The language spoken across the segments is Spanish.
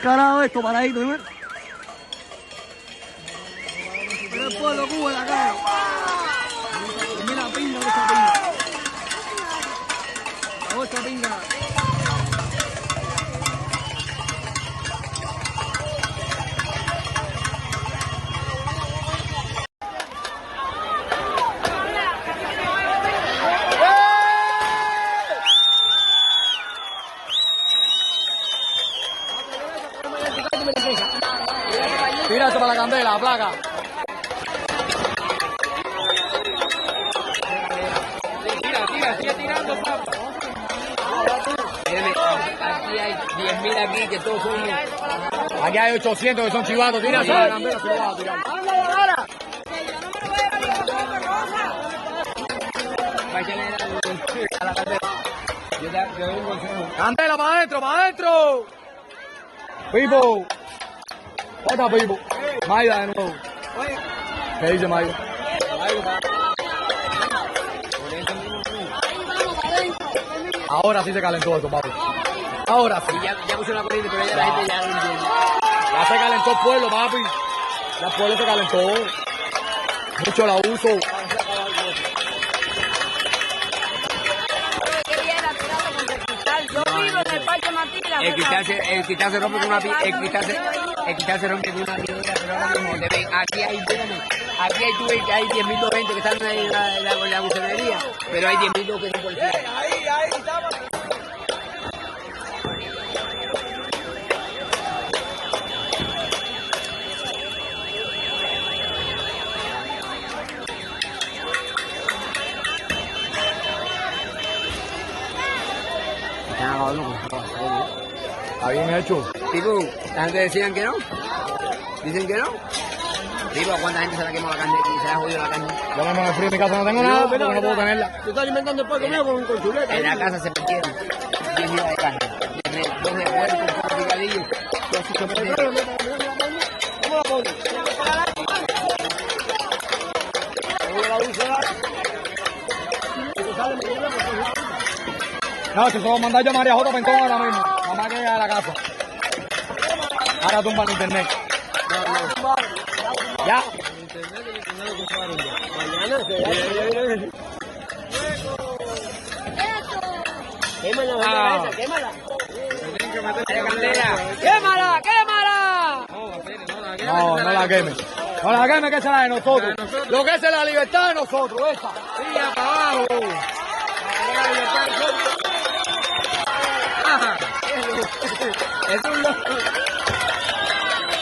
descarado esto, paradito, ¿no? Pero el pueblo Cuba en la cara. Mira la pinga, esa pinga. La otra pinga. Tira eso para la candela, la placa. Sigue tirando, papá. Aquí hay 10.000 aquí que todos son... Aquí hay 800 que son chivatos. Tira eso para la candela, se lo vas a tirar. Candela para adentro, para adentro. Pipo. ¿Dónde está Pipo? Maida de nuevo. ¿Qué dice Maida? Ahora sí se calentó esto, papi. Ahora sí. Ya puso la corriente, pero ya la gente ya lo entiende. Ya se calentó el pueblo, papi. Ya el pueblo se calentó. Mucho la uso. Yo vivo en el Parque Matila. El cristal se rompe con una piedra, el cristal se rompe con una piedra, pero ahora mismo aquí hay tú ves que hay 10.000 gente que están en la bucenería, pero hay 10.000 que son policías. Ahí estamos. Está bien hecho. Tipo, la gente decían que no. Dicen que no. Tipo, ¿cuánta gente se la quemó la carne y se la ha jodido la carne? Yo mismo en el frío en mi casa no tengo nada, porque no puedo tenerla. Tú estás alimentando el pueblo mío con chuleta. En la casa se perdieron 10 libras de carne. Dos de puerco, un picadillo, dos chuchones. ¿Cómo la pones? No, si solo mandar yo a María J. Pentón ahora mismo. Mamá que llega a la casa. Ahora tumba el internet. Ya. Quémala, quémala. ¡Quémala, quémala! No, no la queme. No la queme, que esa es la de nosotros. Lo que es la libertad de nosotros, esa. ¡Siga para abajo! Es un loco.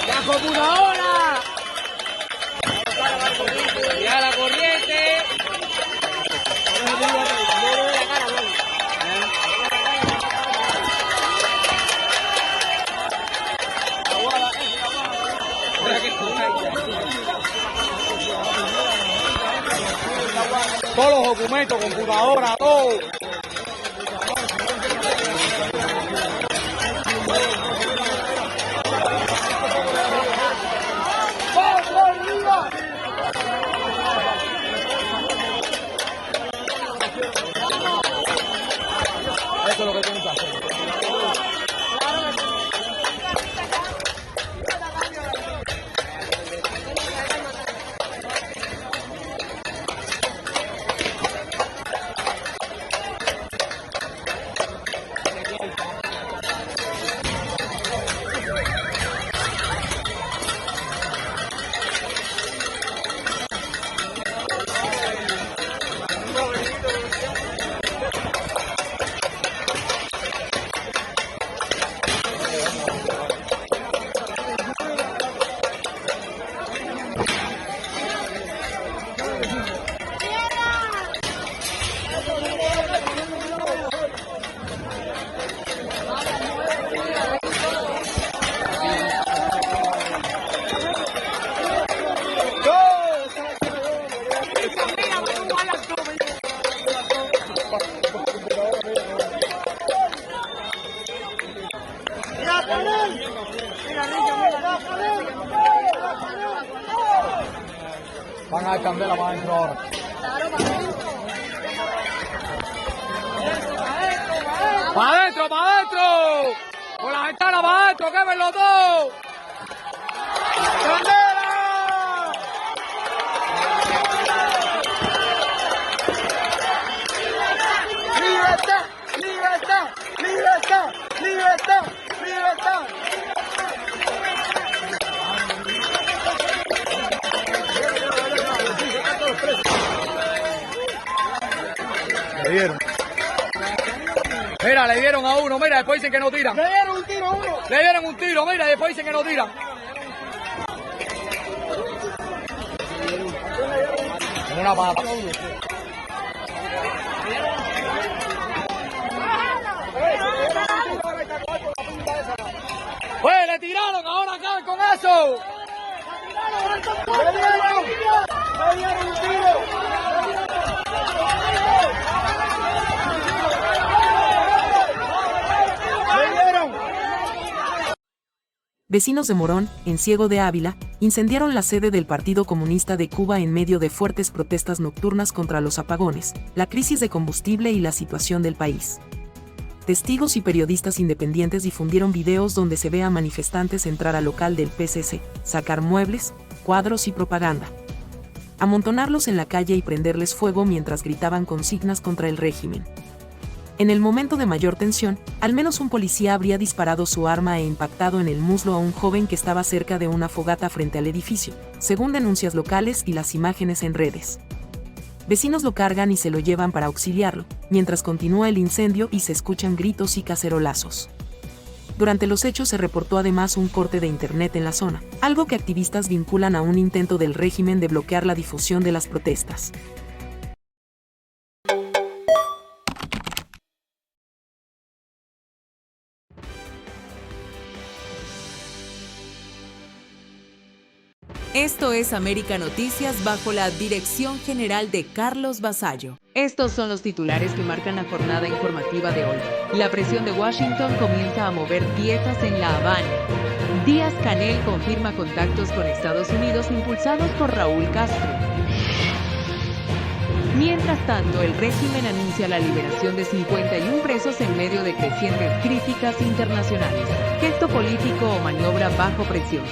¡La computadora! ¡Ya la corriente! Todos los documentos, computadora, todo. Eso es lo que tienes que hacer. Van a cambiar para adentro ahora. ¡Para adentro, para adentro! ¡Con la Ventana para adentro, quemen los dos. ¡Candela! ¡Libertad! ¡Libertad! ¡Libertad! ¡Libertad! ¡Libertad! Le dieron. Mira, le dieron a uno, mira, después dicen que no tiran. Le dieron un tiro a uno. Le dieron un tiro, mira, después dicen que no tiran. Con una pata. Pues le tiraron, ahora acaban con eso. Le dieron un tiro. Vecinos de Morón, en Ciego de Ávila, incendiaron la sede del Partido Comunista de Cuba en medio de fuertes protestas nocturnas contra los apagones, la crisis de combustible y la situación del país. Testigos y periodistas independientes difundieron videos donde se ve a manifestantes entrar al local del PCC, sacar muebles, cuadros y propaganda, amontonarlos en la calle y prenderles fuego mientras gritaban consignas contra el régimen. En el momento de mayor tensión, al menos un policía habría disparado su arma e impactado en el muslo a un joven que estaba cerca de una fogata frente al edificio, según denuncias locales y las imágenes en redes. Vecinos lo cargan y se lo llevan para auxiliarlo, mientras continúa el incendio y se escuchan gritos y cacerolazos. Durante los hechos se reportó además un corte de internet en la zona, algo que activistas vinculan a un intento del régimen de bloquear la difusión de las protestas. Esto es América Noticias bajo la dirección general de Carlos Vasallo. Estos son los titulares que marcan la jornada informativa de hoy. La presión de Washington comienza a mover piezas en La Habana. Díaz-Canel confirma contactos con Estados Unidos impulsados por Raúl Castro. Mientras tanto, el régimen anuncia la liberación de 51 presos en medio de crecientes críticas internacionales. Gesto político o maniobra bajo presión.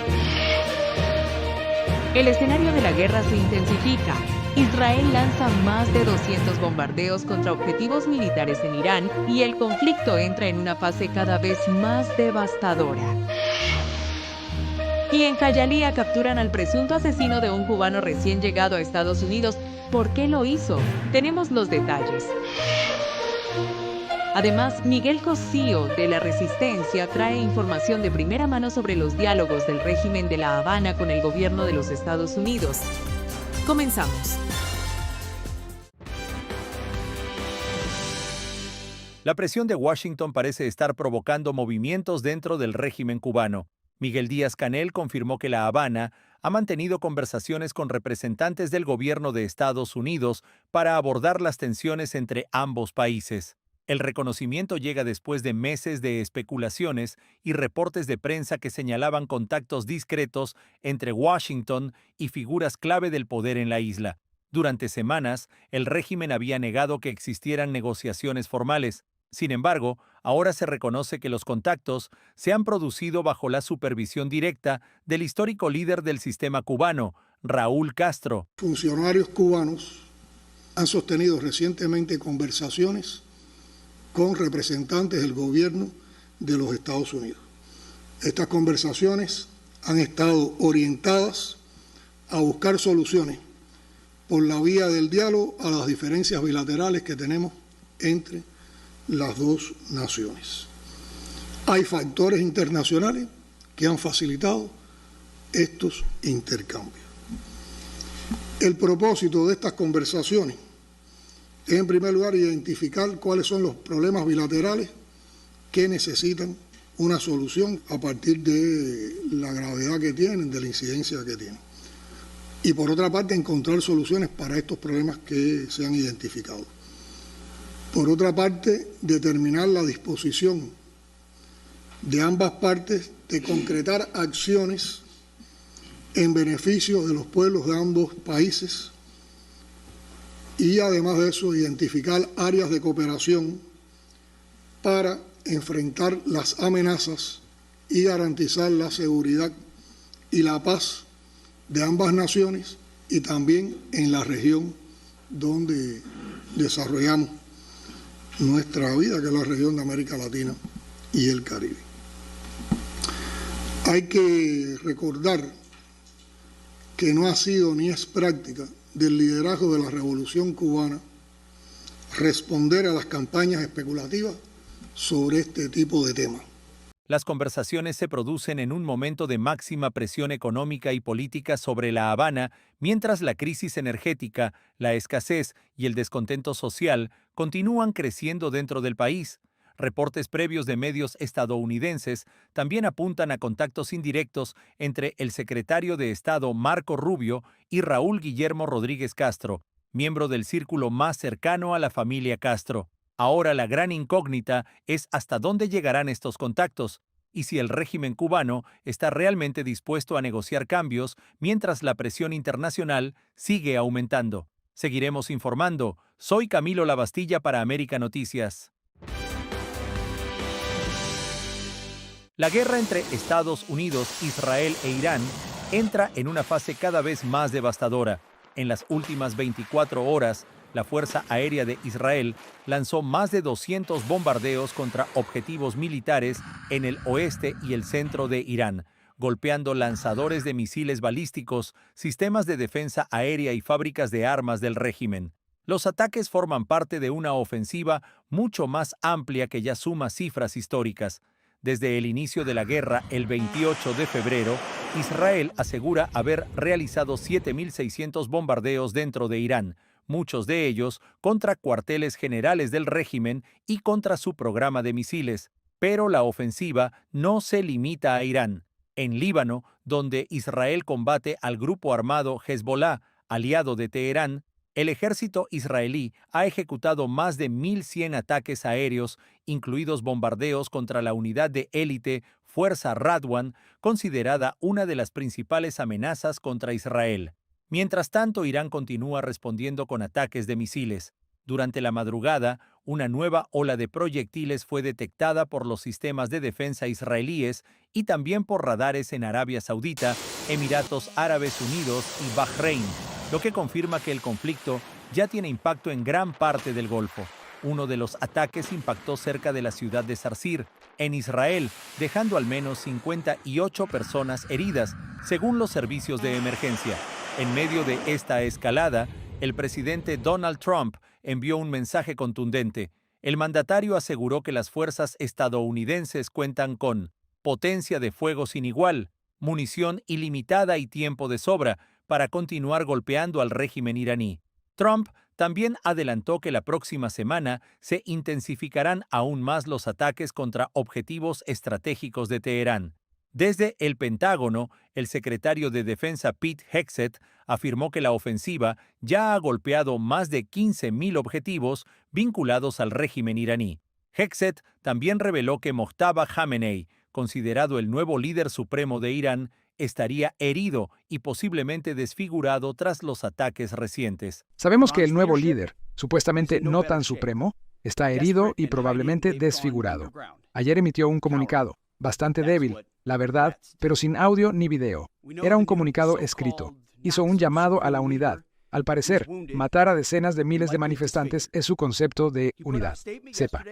El escenario de la guerra se intensifica. Israel lanza más de 200 bombardeos contra objetivos militares en Irán y el conflicto entra en una fase cada vez más devastadora. Y en Jayalía capturan al presunto asesino de un cubano recién llegado a Estados Unidos. ¿Por qué lo hizo? Tenemos los detalles. Además, Miguel Cosío, de La Resistencia, trae información de primera mano sobre los diálogos del régimen de La Habana con el gobierno de los Estados Unidos. Comenzamos. La presión de Washington parece estar provocando movimientos dentro del régimen cubano. Miguel Díaz-Canel confirmó que La Habana ha mantenido conversaciones con representantes del gobierno de Estados Unidos para abordar las tensiones entre ambos países. El reconocimiento llega después de meses de especulaciones y reportes de prensa que señalaban contactos discretos entre Washington y figuras clave del poder en la isla. Durante semanas, el régimen había negado que existieran negociaciones formales. Sin embargo, ahora se reconoce que los contactos se han producido bajo la supervisión directa del histórico líder del sistema cubano, Raúl Castro. Funcionarios cubanos han sostenido recientemente conversaciones con representantes del gobierno de los Estados Unidos. Estas conversaciones han estado orientadas a buscar soluciones por la vía del diálogo a las diferencias bilaterales que tenemos entre las dos naciones. Hay factores internacionales que han facilitado estos intercambios. El propósito de estas conversaciones es, en primer lugar, identificar cuáles son los problemas bilaterales que necesitan una solución a partir de la gravedad que tienen, de la incidencia que tienen. Y por otra parte, encontrar soluciones para estos problemas que se han identificado. Por otra parte, determinar la disposición de ambas partes de concretar acciones en beneficio de los pueblos de ambos países y además de eso identificar áreas de cooperación para enfrentar las amenazas y garantizar la seguridad y la paz de ambas naciones y también en la región donde desarrollamos nuestra vida, que es la región de América Latina y el Caribe. Hay que recordar que no ha sido ni es práctica del liderazgo de la Revolución Cubana responder a las campañas especulativas sobre este tipo de temas. Las conversaciones se producen en un momento de máxima presión económica y política sobre La Habana, mientras la crisis energética, la escasez y el descontento social continúan creciendo dentro del país. Reportes previos de medios estadounidenses también apuntan a contactos indirectos entre el secretario de Estado Marco Rubio y Raúl Guillermo Rodríguez Castro, miembro del círculo más cercano a la familia Castro. Ahora la gran incógnita es hasta dónde llegarán estos contactos y si el régimen cubano está realmente dispuesto a negociar cambios mientras la presión internacional sigue aumentando. Seguiremos informando. Soy Camilo Lavastilla para América Noticias. La guerra entre Estados Unidos, Israel e Irán entra en una fase cada vez más devastadora. En las últimas 24 horas, la Fuerza Aérea de Israel lanzó más de 200 bombardeos contra objetivos militares en el oeste y el centro de Irán, golpeando lanzadores de misiles balísticos, sistemas de defensa aérea y fábricas de armas del régimen. Los ataques forman parte de una ofensiva mucho más amplia que ya suma cifras históricas. Desde el inicio de la guerra, el 28 de febrero, Israel asegura haber realizado 7.600 bombardeos dentro de Irán, muchos de ellos contra cuarteles generales del régimen y contra su programa de misiles. Pero la ofensiva no se limita a Irán. En Líbano, donde Israel combate al grupo armado Hezbollah, aliado de Teherán, el ejército israelí ha ejecutado más de 1.100 ataques aéreos, incluidos bombardeos contra la unidad de élite Fuerza Radwan, considerada una de las principales amenazas contra Israel. Mientras tanto, Irán continúa respondiendo con ataques de misiles. Durante la madrugada, una nueva ola de proyectiles fue detectada por los sistemas de defensa israelíes y también por radares en Arabia Saudita, Emiratos Árabes Unidos y Bahrein, lo que confirma que el conflicto ya tiene impacto en gran parte del Golfo. Uno de los ataques impactó cerca de la ciudad de Sarsir, en Israel, dejando al menos 58 personas heridas, según los servicios de emergencia. En medio de esta escalada, el presidente Donald Trump envió un mensaje contundente. El mandatario aseguró que las fuerzas estadounidenses cuentan con potencia de fuego sin igual, munición ilimitada y tiempo de sobra para continuar golpeando al régimen iraní. Trump también adelantó que la próxima semana se intensificarán aún más los ataques contra objetivos estratégicos de Teherán. Desde el Pentágono, el secretario de Defensa Pete Hegseth afirmó que la ofensiva ya ha golpeado más de 15.000 objetivos vinculados al régimen iraní. Hegseth también reveló que Mojtaba Khamenei, considerado el nuevo líder supremo de Irán, estaría herido y posiblemente desfigurado tras los ataques recientes. Sabemos que el nuevo líder, supuestamente no tan supremo, está herido y probablemente desfigurado. Ayer emitió un comunicado, bastante débil, la verdad, pero sin audio ni video. Era un comunicado escrito. Hizo un llamado a la unidad. Al parecer, matar a decenas de miles de manifestantes es su concepto de unidad. Sepa.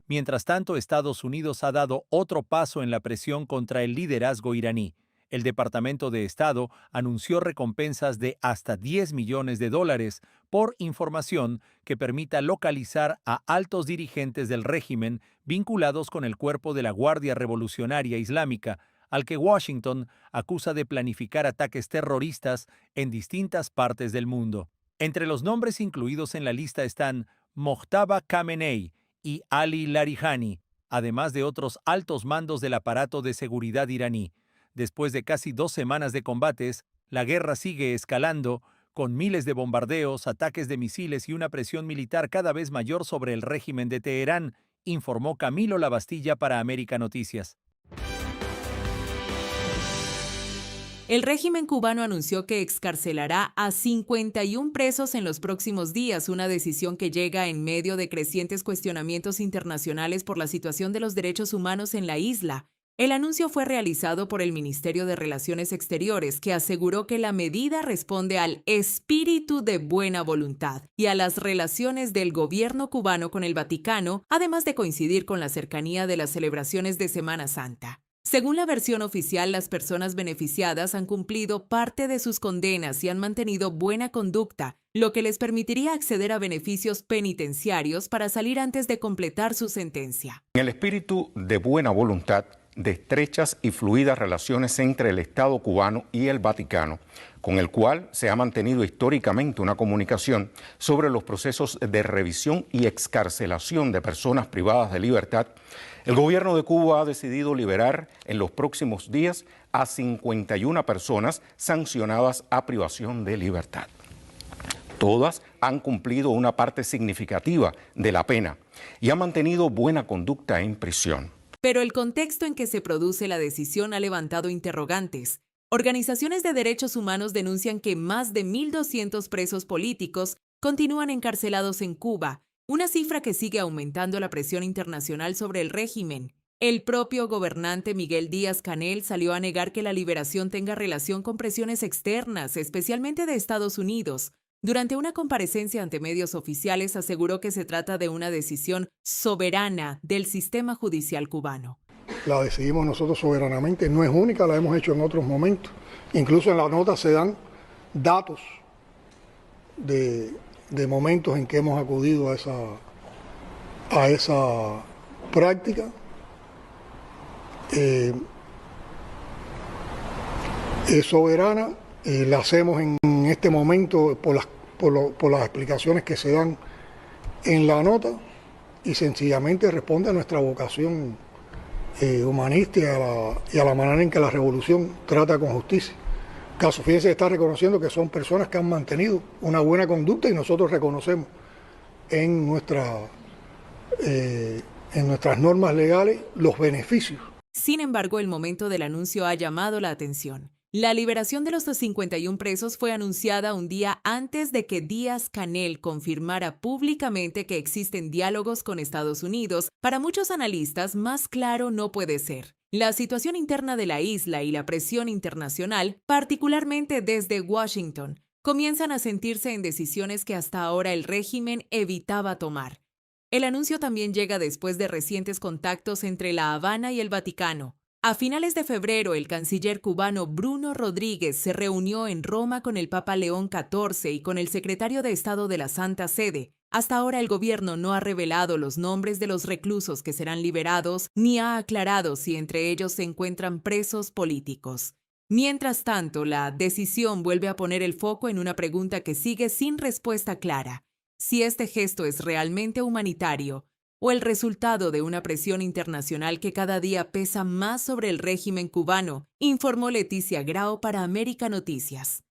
Mientras tanto, Estados Unidos ha dado otro paso en la presión contra el liderazgo iraní. El Departamento de Estado anunció recompensas de hasta $10 millones por información que permita localizar a altos dirigentes del régimen vinculados con el cuerpo de la Guardia Revolucionaria Islámica, al que Washington acusa de planificar ataques terroristas en distintas partes del mundo. Entre los nombres incluidos en la lista están Mojtaba Khamenei y Ali Larijani, además de otros altos mandos del aparato de seguridad iraní. Después de casi 2 semanas de combates, la guerra sigue escalando, con miles de bombardeos, ataques de misiles y una presión militar cada vez mayor sobre el régimen de Teherán, informó Camilo Lavastilla para América Noticias. El régimen cubano anunció que excarcelará a 51 presos en los próximos días, una decisión que llega en medio de crecientes cuestionamientos internacionales por la situación de los derechos humanos en la isla. El anuncio fue realizado por el Ministerio de Relaciones Exteriores, que aseguró que la medida responde al espíritu de buena voluntad y a las relaciones del gobierno cubano con el Vaticano, además de coincidir con la cercanía de las celebraciones de Semana Santa. Según la versión oficial, las personas beneficiadas han cumplido parte de sus condenas y han mantenido buena conducta, lo que les permitiría acceder a beneficios penitenciarios para salir antes de completar su sentencia. En el espíritu de buena voluntad, de estrechas y fluidas relaciones entre el Estado cubano y el Vaticano, con el cual se ha mantenido históricamente una comunicación sobre los procesos de revisión y excarcelación de personas privadas de libertad, el gobierno de Cuba ha decidido liberar en los próximos días a 51 personas sancionadas a privación de libertad. Todas han cumplido una parte significativa de la pena y han mantenido buena conducta en prisión. Pero el contexto en que se produce la decisión ha levantado interrogantes. Organizaciones de derechos humanos denuncian que más de 1.200 presos políticos continúan encarcelados en Cuba, una cifra que sigue aumentando la presión internacional sobre el régimen. El propio gobernante Miguel Díaz-Canel salió a negar que la liberación tenga relación con presiones externas, especialmente de Estados Unidos. Durante una comparecencia ante medios oficiales aseguró que se trata de una decisión soberana del sistema judicial cubano. La decidimos nosotros soberanamente, no es única, la hemos hecho en otros momentos. Incluso en la nota se dan datos de momentos en que hemos acudido a esa práctica. Es soberana, la hacemos en este momento por las explicaciones que se dan en la nota y sencillamente responde a nuestra vocación humanista y a la manera en que la revolución trata con justicia. Caso, fíjense, está reconociendo que son personas que han mantenido una buena conducta y nosotros reconocemos en nuestras normas legales los beneficios. Sin embargo, el momento del anuncio ha llamado la atención. La liberación de los 51 presos fue anunciada un día antes de que Díaz-Canel confirmara públicamente que existen diálogos con Estados Unidos. Para muchos analistas, más claro no puede ser. La situación interna de la isla y la presión internacional, particularmente desde Washington, comienzan a sentirse en decisiones que hasta ahora el régimen evitaba tomar. El anuncio también llega después de recientes contactos entre La Habana y el Vaticano. A finales de febrero, el canciller cubano Bruno Rodríguez se reunió en Roma con el Papa León XIV y con el secretario de Estado de la Santa Sede. Hasta ahora el gobierno no ha revelado los nombres de los reclusos que serán liberados, ni ha aclarado si entre ellos se encuentran presos políticos. Mientras tanto, la decisión vuelve a poner el foco en una pregunta que sigue sin respuesta clara: si este gesto es realmente humanitario o el resultado de una presión internacional que cada día pesa más sobre el régimen cubano, informó Leticia Grau para América Noticias.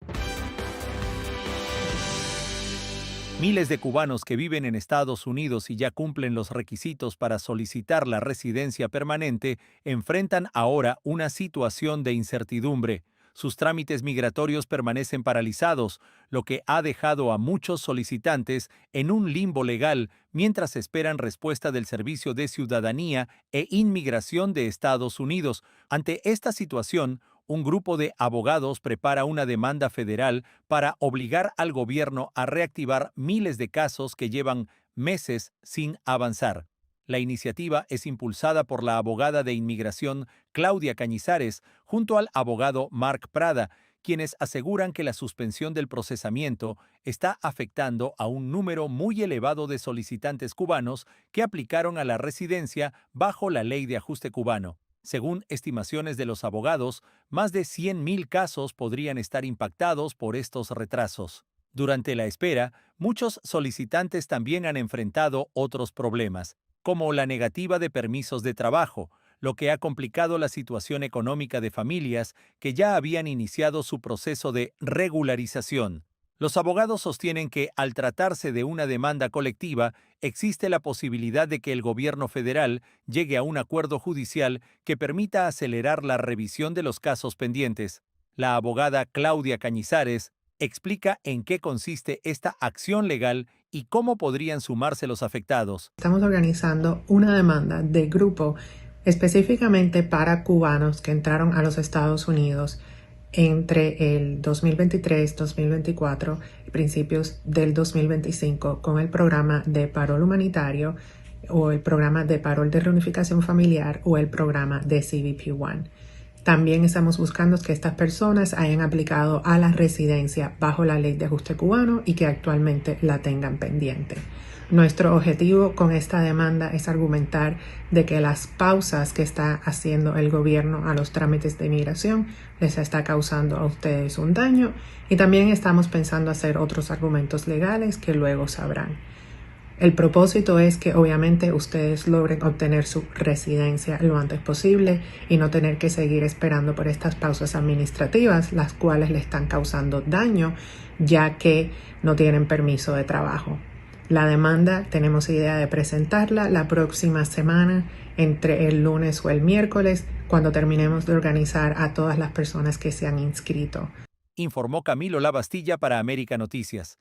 Miles de cubanos que viven en Estados Unidos y ya cumplen los requisitos para solicitar la residencia permanente enfrentan ahora una situación de incertidumbre. Sus trámites migratorios permanecen paralizados, lo que ha dejado a muchos solicitantes en un limbo legal mientras esperan respuesta del Servicio de Ciudadanía e Inmigración de Estados Unidos. Ante esta situación, un grupo de abogados prepara una demanda federal para obligar al gobierno a reactivar miles de casos que llevan meses sin avanzar. La iniciativa es impulsada por la abogada de inmigración Claudia Cañizares junto al abogado Mark Prada, quienes aseguran que la suspensión del procesamiento está afectando a un número muy elevado de solicitantes cubanos que aplicaron a la residencia bajo la Ley de Ajuste cubano. Según estimaciones de los abogados, más de 100,000 casos podrían estar impactados por estos retrasos. Durante la espera, muchos solicitantes también han enfrentado otros problemas, como la negativa de permisos de trabajo, lo que ha complicado la situación económica de familias que ya habían iniciado su proceso de regularización. Los abogados sostienen que, al tratarse de una demanda colectiva, existe la posibilidad de que el gobierno federal llegue a un acuerdo judicial que permita acelerar la revisión de los casos pendientes. La abogada Claudia Cañizares explica en qué consiste esta acción legal y cómo podrían sumarse los afectados. Estamos organizando una demanda de grupo específicamente para cubanos que entraron a los Estados Unidos entre el 2023, 2024 y principios del 2025 con el programa de parol humanitario o el programa de parol de reunificación familiar o el programa de CBP-1. También estamos buscando que estas personas hayan aplicado a la residencia bajo la ley de ajuste cubano y que actualmente la tengan pendiente. Nuestro objetivo con esta demanda es argumentar de que las pausas que está haciendo el gobierno a los trámites de inmigración les está causando a ustedes un daño y también estamos pensando hacer otros argumentos legales que luego sabrán. El propósito es que obviamente ustedes logren obtener su residencia lo antes posible y no tener que seguir esperando por estas pausas administrativas, las cuales le están causando daño ya que no tienen permiso de trabajo. La demanda tenemos idea de presentarla la próxima semana, entre el lunes o el miércoles, cuando terminemos de organizar a todas las personas que se han inscrito. Informó Camilo Lavastilla para América Noticias.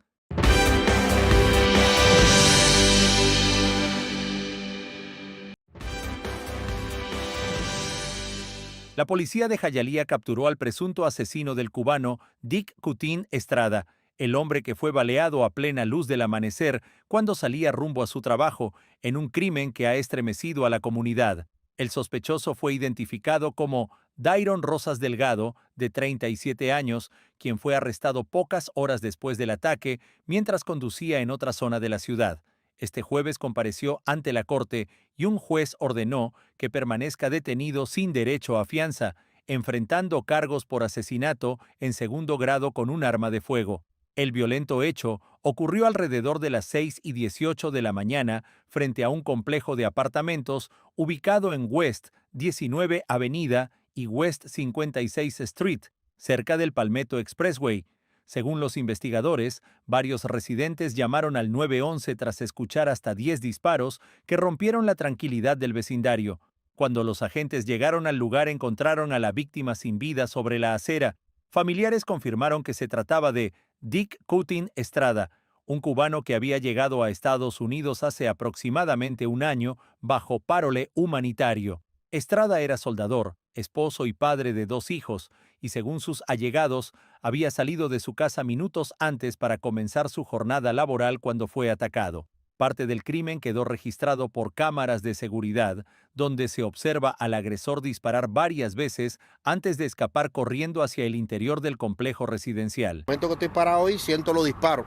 La policía de Hialeah capturó al presunto asesino del cubano Dick Cutín Estrada, el hombre que fue baleado a plena luz del amanecer cuando salía rumbo a su trabajo, en un crimen que ha estremecido a la comunidad. El sospechoso fue identificado como Dairon Rosas Delgado, de 37 años, quien fue arrestado pocas horas después del ataque mientras conducía en otra zona de la ciudad. Este jueves compareció ante la corte y un juez ordenó que permanezca detenido sin derecho a fianza, enfrentando cargos por asesinato en segundo grado con un arma de fuego. El violento hecho ocurrió alrededor de las 6:18 de la mañana frente a un complejo de apartamentos ubicado en West 19 Avenida y West 56 Street, cerca del Palmetto Expressway. Según los investigadores, varios residentes llamaron al 911 tras escuchar hasta 10 disparos que rompieron la tranquilidad del vecindario. Cuando los agentes llegaron al lugar encontraron a la víctima sin vida sobre la acera. Familiares confirmaron que se trataba de Dick Cutín Estrada, un cubano que había llegado a Estados Unidos hace aproximadamente un año bajo parole humanitario. Estrada era soldador, esposo y padre de 2 hijos, y según sus allegados, había salido de su casa minutos antes para comenzar su jornada laboral cuando fue atacado. Parte del crimen quedó registrado por cámaras de seguridad, donde se observa al agresor disparar varias veces antes de escapar corriendo hacia el interior del complejo residencial. En el momento que estoy parado hoy, siento los disparos,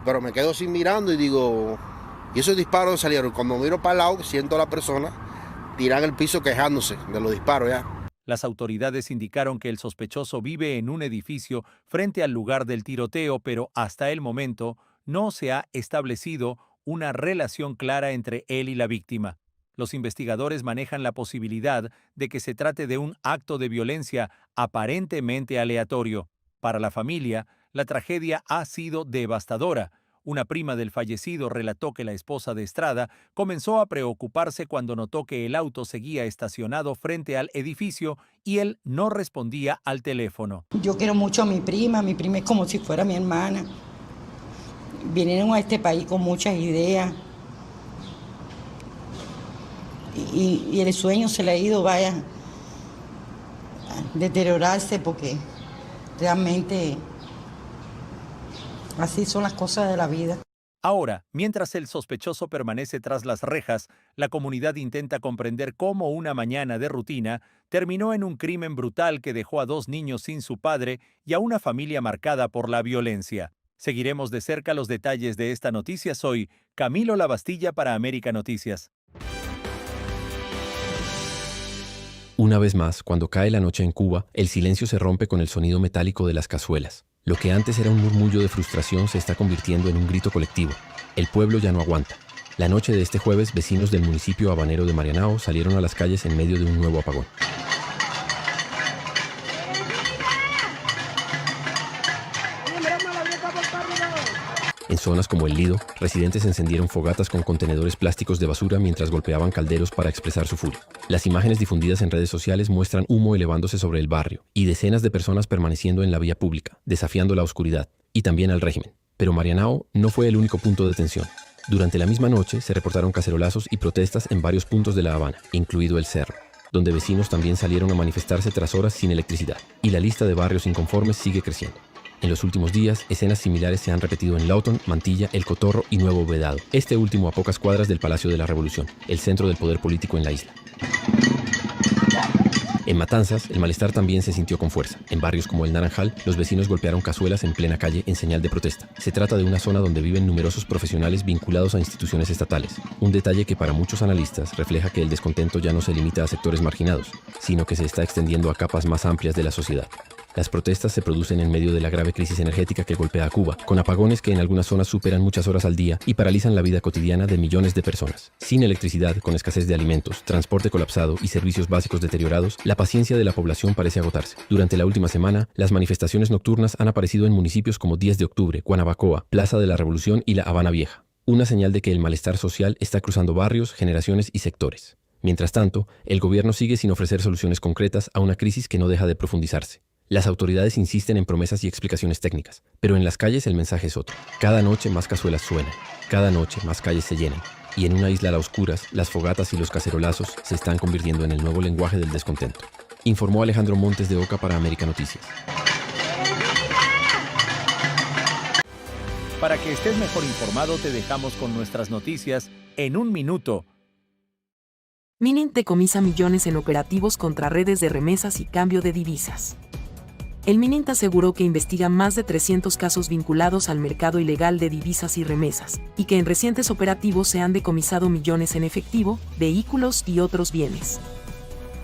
pero me quedo así mirando y digo, ¿y esos disparos salieron? Cuando miro para el lado, siento a la persona tirar en el piso quejándose de los disparos ya. Las autoridades indicaron que el sospechoso vive en un edificio frente al lugar del tiroteo, pero hasta el momento no se ha establecido una relación clara entre él y la víctima. Los investigadores manejan la posibilidad de que se trate de un acto de violencia aparentemente aleatorio. Para la familia, la tragedia ha sido devastadora. Una prima del fallecido relató que la esposa de Estrada comenzó a preocuparse cuando notó que el auto seguía estacionado frente al edificio y él no respondía al teléfono. Yo quiero mucho a mi prima es como si fuera mi hermana. Vinieron a este país con muchas ideas y el sueño se le ha ido, vaya, a deteriorarse porque realmente así son las cosas de la vida. Ahora, mientras el sospechoso permanece tras las rejas, la comunidad intenta comprender cómo una mañana de rutina terminó en un crimen brutal que dejó a 2 niños sin su padre y a una familia marcada por la violencia. Seguiremos de cerca los detalles de esta noticia. Soy Camilo Lavastilla para América Noticias. Una vez más, cuando cae la noche en Cuba, el silencio se rompe con el sonido metálico de las cazuelas. Lo que antes era un murmullo de frustración se está convirtiendo en un grito colectivo. El pueblo ya no aguanta. La noche de este jueves, vecinos del municipio habanero de Marianao salieron a las calles en medio de un nuevo apagón. En zonas como El Lido, residentes encendieron fogatas con contenedores plásticos de basura mientras golpeaban calderos para expresar su furia. Las imágenes difundidas en redes sociales muestran humo elevándose sobre el barrio y decenas de personas permaneciendo en la vía pública, desafiando la oscuridad y también al régimen. Pero Marianao no fue el único punto de tensión. Durante la misma noche se reportaron cacerolazos y protestas en varios puntos de La Habana, incluido El Cerro, donde vecinos también salieron a manifestarse tras horas sin electricidad. Y la lista de barrios inconformes sigue creciendo. En los últimos días, escenas similares se han repetido en Lawton, Mantilla, El Cotorro y Nuevo Vedado, este último a pocas cuadras del Palacio de la Revolución, el centro del poder político en la isla. En Matanzas, el malestar también se sintió con fuerza. En barrios como El Naranjal, los vecinos golpearon cazuelas en plena calle en señal de protesta. Se trata de una zona donde viven numerosos profesionales vinculados a instituciones estatales. Un detalle que para muchos analistas refleja que el descontento ya no se limita a sectores marginados, sino que se está extendiendo a capas más amplias de la sociedad. Las protestas se producen en medio de la grave crisis energética que golpea a Cuba, con apagones que en algunas zonas superan muchas horas al día y paralizan la vida cotidiana de millones de personas. Sin electricidad, con escasez de alimentos, transporte colapsado y servicios básicos deteriorados, la paciencia de la población parece agotarse. Durante la última semana, las manifestaciones nocturnas han aparecido en municipios como 10 de Octubre, Guanabacoa, Plaza de la Revolución y La Habana Vieja. Una señal de que el malestar social está cruzando barrios, generaciones y sectores. Mientras tanto, el gobierno sigue sin ofrecer soluciones concretas a una crisis que no deja de profundizarse. Las autoridades insisten en promesas y explicaciones técnicas, pero en las calles el mensaje es otro. Cada noche más cazuelas suenan, cada noche más calles se llenan, y en una isla a oscuras, las fogatas y los cacerolazos se están convirtiendo en el nuevo lenguaje del descontento. Informó Alejandro Montes de Oca para América Noticias. Para que estés mejor informado, te dejamos con nuestras noticias en un minuto. Minint decomisa millones en operativos contra redes de remesas y cambio de divisas. El Minint aseguró que investiga más de 300 casos vinculados al mercado ilegal de divisas y remesas, y que en recientes operativos se han decomisado millones en efectivo, vehículos y otros bienes.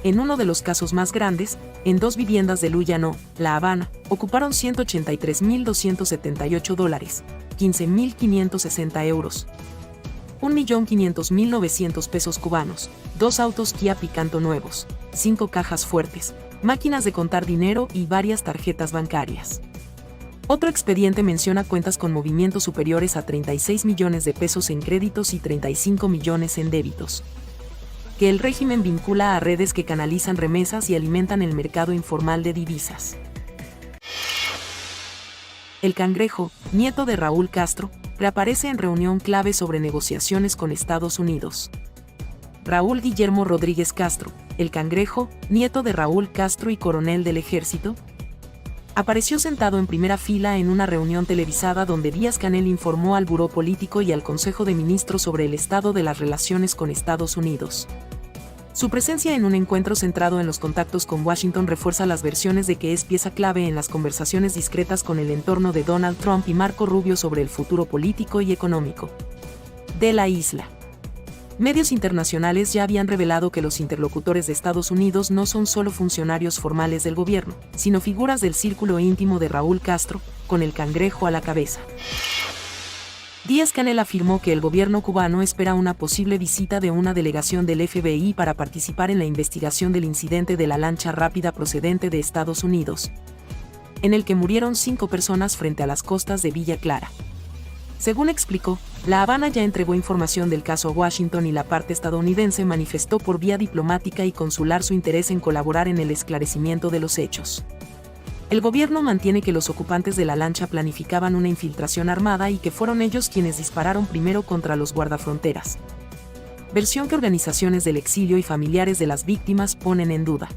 En uno de los casos más grandes, en 2 viviendas de Luyano, La Habana, ocuparon $183.278, 15.560 euros, 1.500.900 pesos cubanos, 2 autos Kia Picanto nuevos, 5 cajas fuertes, máquinas de contar dinero y varias tarjetas bancarias. Otro expediente menciona cuentas con movimientos superiores a 36 millones de pesos en créditos y 35 millones en débitos, que el régimen vincula a redes que canalizan remesas y alimentan el mercado informal de divisas. El Cangrejo, nieto de Raúl Castro, reaparece en reunión clave sobre negociaciones con Estados Unidos. Raúl Guillermo Rodríguez Castro, el Cangrejo, nieto de Raúl Castro y coronel del ejército, apareció sentado en primera fila en una reunión televisada donde Díaz-Canel informó al Buró Político y al Consejo de Ministros sobre el estado de las relaciones con Estados Unidos. Su presencia en un encuentro centrado en los contactos con Washington refuerza las versiones de que es pieza clave en las conversaciones discretas con el entorno de Donald Trump y Marco Rubio sobre el futuro político y económico de la isla. Medios internacionales ya habían revelado que los interlocutores de Estados Unidos no son solo funcionarios formales del gobierno, sino figuras del círculo íntimo de Raúl Castro, con el Cangrejo a la cabeza. Díaz-Canel afirmó que el gobierno cubano espera una posible visita de una delegación del FBI para participar en la investigación del incidente de la lancha rápida procedente de Estados Unidos, en el que murieron 5 personas frente a las costas de Villa Clara. Según explicó, La Habana ya entregó información del caso a Washington y la parte estadounidense manifestó por vía diplomática y consular su interés en colaborar en el esclarecimiento de los hechos. El gobierno mantiene que los ocupantes de la lancha planificaban una infiltración armada y que fueron ellos quienes dispararon primero contra los guardafronteras. Versión que organizaciones del exilio y familiares de las víctimas ponen en duda.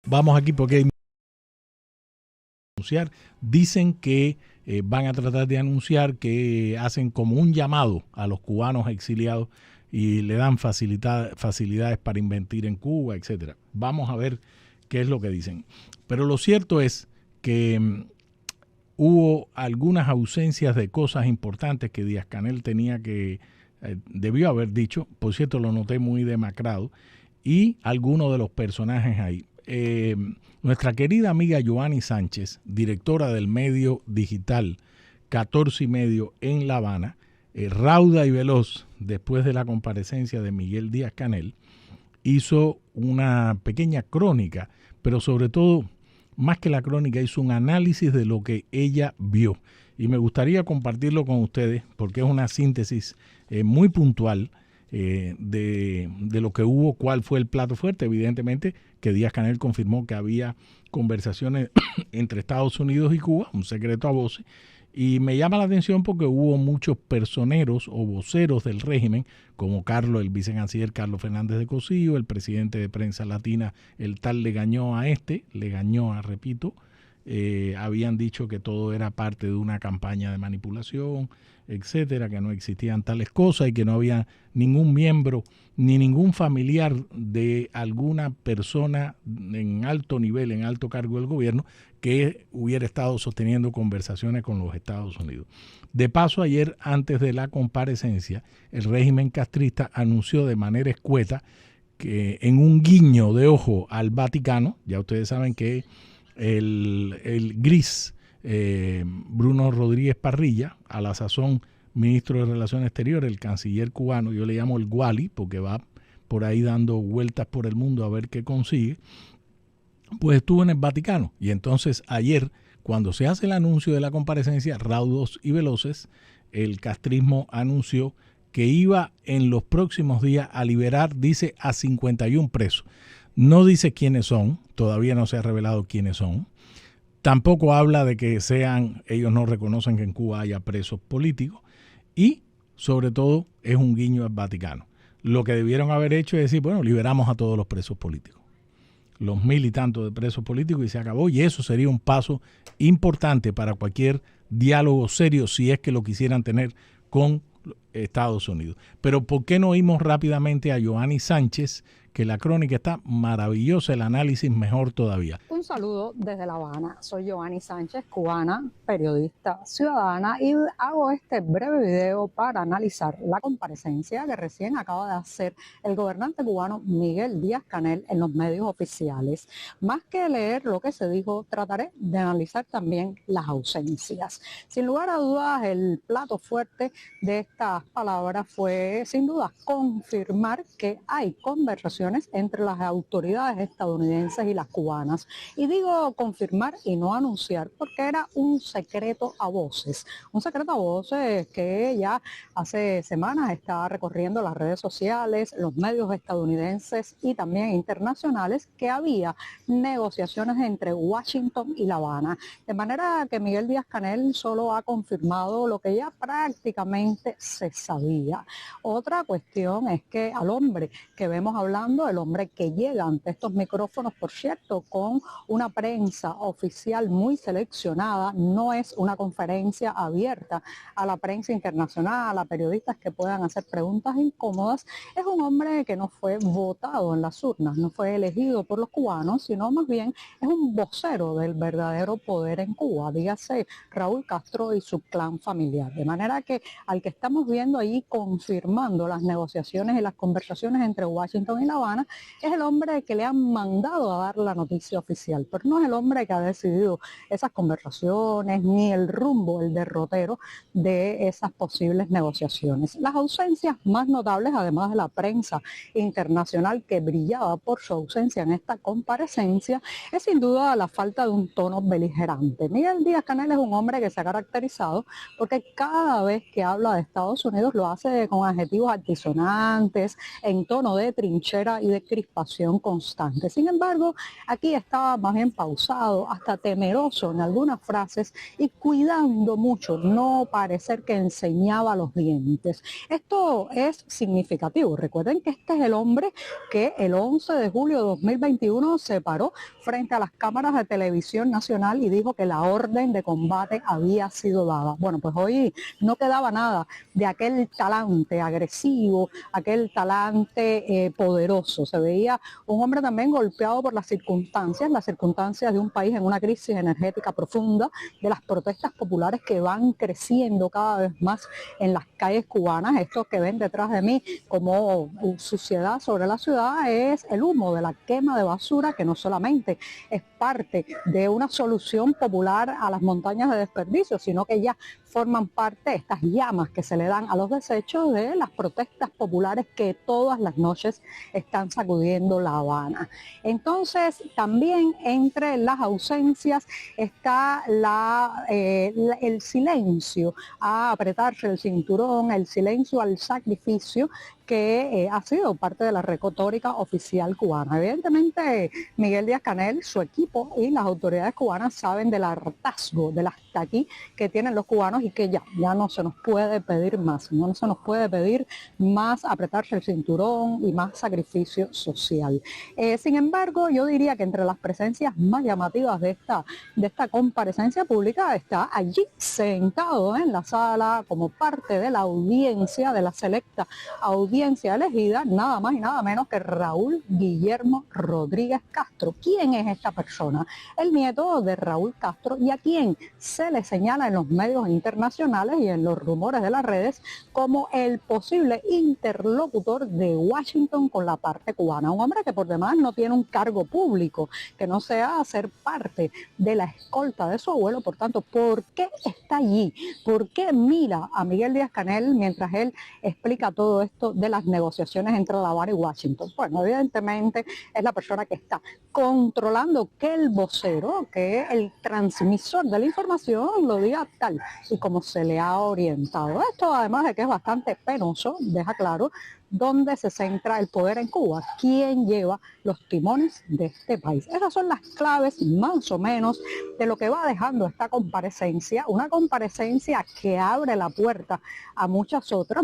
Vamos aquí porque hay anunciar. Dicen que van a tratar de anunciar que hacen como un llamado a los cubanos exiliados y le dan facilidades para invertir en Cuba, etcétera. Vamos a ver qué es lo que dicen. Pero lo cierto es que hubo algunas ausencias de cosas importantes que Díaz-Canel debió haber dicho. Por cierto, lo noté muy demacrado. Y algunos de los personajes ahí. Nuestra querida amiga Joanny Sánchez, directora del medio digital 14 y medio en La Habana, rauda y veloz después de la comparecencia de Miguel Díaz-Canel, hizo una pequeña crónica, pero sobre todo, más que la crónica, hizo un análisis de lo que ella vio. Y me gustaría compartirlo con ustedes porque es una síntesis muy puntual de lo que hubo, cuál fue el plato fuerte. Evidentemente que Díaz-Canel confirmó que había conversaciones entre Estados Unidos y Cuba, un secreto a voces, y me llama la atención porque hubo muchos personeros o voceros del régimen, como el vicecanciller Carlos Fernández de Cosío, el presidente de Prensa Latina, el tal Legañoa, repito, habían dicho que todo era parte de una campaña de manipulación, etcétera, que no existían tales cosas y que no había ningún miembro ni ningún familiar de alguna persona en alto nivel, en alto cargo del gobierno, que hubiera estado sosteniendo conversaciones con los Estados Unidos. De paso, ayer, antes de la comparecencia, el régimen castrista anunció de manera escueta que, en un guiño de ojo al Vaticano, ya ustedes saben que el gris Bruno Rodríguez Parrilla, a la sazón ministro de Relaciones Exteriores, el canciller cubano, yo le llamo el Guali, porque va por ahí dando vueltas por el mundo a ver qué consigue, pues estuvo en el Vaticano. Y entonces ayer, cuando se hace el anuncio de la comparecencia, raudos y veloces, el castrismo anunció que iba en los próximos días a liberar, dice, a 51 presos. No dice quiénes son, todavía no se ha revelado quiénes son. Tampoco habla de que ellos no reconocen que en Cuba haya presos políticos. Y, sobre todo, es un guiño al Vaticano. Lo que debieron haber hecho es decir, bueno, liberamos a todos los presos políticos, los 1000 y tantos de presos políticos, y se acabó. Y eso sería un paso importante para cualquier diálogo serio, si es que lo quisieran tener con Estados Unidos. Pero ¿por qué no oímos rápidamente a Yoani Sánchez, que la crónica está maravillosa, el análisis mejor todavía? Un saludo desde La Habana. Soy Yoani Sánchez, cubana, periodista ciudadana, y hago este breve video para analizar la comparecencia que recién acaba de hacer el gobernante cubano Miguel Díaz-Canel en los medios oficiales. Más que leer lo que se dijo, trataré de analizar también las ausencias. Sin lugar a dudas, el plato fuerte de estas palabras fue, sin duda, confirmar que hay conversaciones entre las autoridades estadounidenses y las cubanas. Y digo confirmar y no anunciar porque era un secreto a voces. Un secreto a voces que ya hace semanas está recorriendo las redes sociales, los medios estadounidenses y también internacionales, que había negociaciones entre Washington y La Habana. De manera que Miguel Díaz-Canel solo ha confirmado lo que ya prácticamente se sabía. Otra cuestión es que al hombre que vemos hablando, el hombre que llega ante estos micrófonos, por cierto, con una prensa oficial muy seleccionada, no es una conferencia abierta a la prensa internacional, a periodistas que puedan hacer preguntas incómodas. Es un hombre que no fue votado en las urnas, no fue elegido por los cubanos, sino más bien es un vocero del verdadero poder en Cuba, dígase Raúl Castro y su clan familiar. De manera que al que estamos viendo ahí confirmando las negociaciones y las conversaciones entre Washington y La Habana, es el hombre que le han mandado a dar la noticia oficial, pero no es el hombre que ha decidido esas conversaciones ni el rumbo, el derrotero de esas posibles negociaciones. Las ausencias más notables, además de la prensa internacional que brillaba por su ausencia en esta comparecencia, es sin duda la falta de un tono beligerante. Miguel Díaz-Canel es un hombre que se ha caracterizado porque cada vez que habla de Estados Unidos lo hace con adjetivos altisonantes, en tono de trinchera y de crispación constante. Sin embargo, aquí estaba más bien pausado, hasta temeroso en algunas frases y cuidando mucho no parecer que enseñaba los dientes. Esto es significativo. Recuerden que este es el hombre que el 11 de julio de 2021 se paró frente a las cámaras de televisión nacional y dijo que la orden de combate había sido dada. Bueno, pues hoy no quedaba nada de aquel talante agresivo, aquel talante poderoso. Se veía un hombre también golpeado por las circunstancias de un país en una crisis energética profunda, de las protestas populares que van creciendo cada vez más en las calles cubanas. Esto que ven detrás de mí como suciedad sobre la ciudad es el humo de la quema de basura, que no solamente es parte de una solución popular a las montañas de desperdicio, sino que ya forman parte, estas llamas que se le dan a los desechos de las protestas populares que todas las noches están sacudiendo La Habana. Entonces, también entre las ausencias está el silencio a apretarse el cinturón, el silencio al sacrificio, que ha sido parte de la retórica oficial cubana. Evidentemente, Miguel Díaz-Canel, su equipo y las autoridades cubanas saben del hartazgo, del hasta aquí que tienen los cubanos y que ya no se nos puede pedir más, no se nos puede pedir más apretarse el cinturón y más sacrificio social. Sin embargo, yo diría que entre las presencias más llamativas de esta comparecencia pública está allí sentado en la sala como parte de la audiencia, de la selecta audiencia elegida, nada más y nada menos que Raúl Guillermo Rodríguez Castro. ¿Quién es esta persona? El nieto de Raúl Castro, y a quien se le señala en los medios internacionales y en los rumores de las redes como el posible interlocutor de Washington con la parte cubana. Un hombre que por demás no tiene un cargo público, que no sea ser parte de la escolta de su abuelo. Por tanto, ¿por qué está allí? ¿Por qué mira a Miguel Díaz-Canel mientras él explica todo esto de las negociaciones entre La Habana y Washington? Bueno, evidentemente es la persona que está controlando que el vocero, que el transmisor de la información lo diga tal y como se le ha orientado. Esto, además de que es bastante penoso, deja claro dónde se centra el poder en Cuba, quién lleva los timones de este país. Esas son las claves más o menos de lo que va dejando esta comparecencia, una comparecencia que abre la puerta a muchas otras